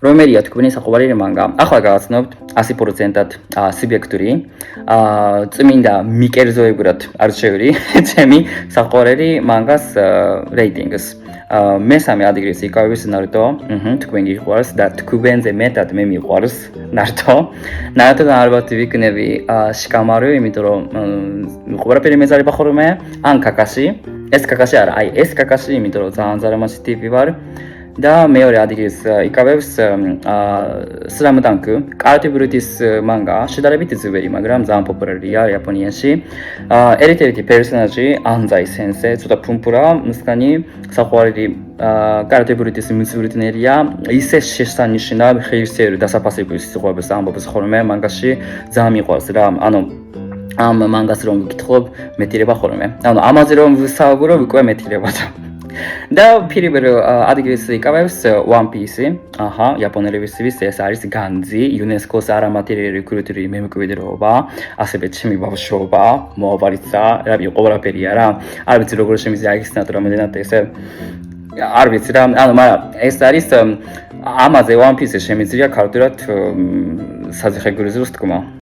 რომელია თქვენი საყვარელი მანგა. ახლა გავაცნობთ 100%-ად სუბიექტური, წმინდა მიკერძოებურად არჩეული ჩემი საყვარელი მანგას რეიტინგს. მესამე ადგილს იკავებს ნარუტო, თქვენ გიყვარს და თქვენზე მეტად მე მიყვარს ნარუტო. ნარუტოდან ალბათ ვიქნები შიკამარუ, იმიტომ რომ ყველაფერი მეზარება ხოლმე, ან კაკაში. ეს კაკაში არა, აი ეს კაკაში, იმიტომ რომ ძალიან ზარამაში ტიპი ვარ. და მეორე ადგილს იკავებს სლამდანკი, კარატე ბრუტის მანგა, შედარებით ძველი, მაგრამ ძალიან პოპულარულია იაპონიაში. ერთ-ერთი პერსონაჟი ანზაი სენსე, ცოტა ფუმპურა, მსგანი საყვარელი კარატე ბრუტის მწვრთნელია, ისე შესანიშნავ ღირსეული დასაფასებების სიტყვებს ამბობს ხოლმე მანგაში, ძალიან მიყვარს რა, ანუ ამ მანგას რომ გითხობ, მეტირება ხოლმე. ანუ ამაზე რომ ვსაუბრობ, უკვე მეტირება. და პირველ ადგილს იკავებს One Piece. იაპონელებისთვის ეს არის განძი, UNESCO-ს არამატერიალური კულტურის მემკვიდრეობა, ასევე ჩემი ბავშვობა, მოაბარიცა, რა ყველაფერია რა. არ ვიცი როგორ შემიძლია აიხსნათ რამდენად ესე არ ვიცი რა, ანუ მაგრამ ეს არის ამაზე One Piece-ზე შემიძლია ქართულად საზღეგრუზოს თქმა.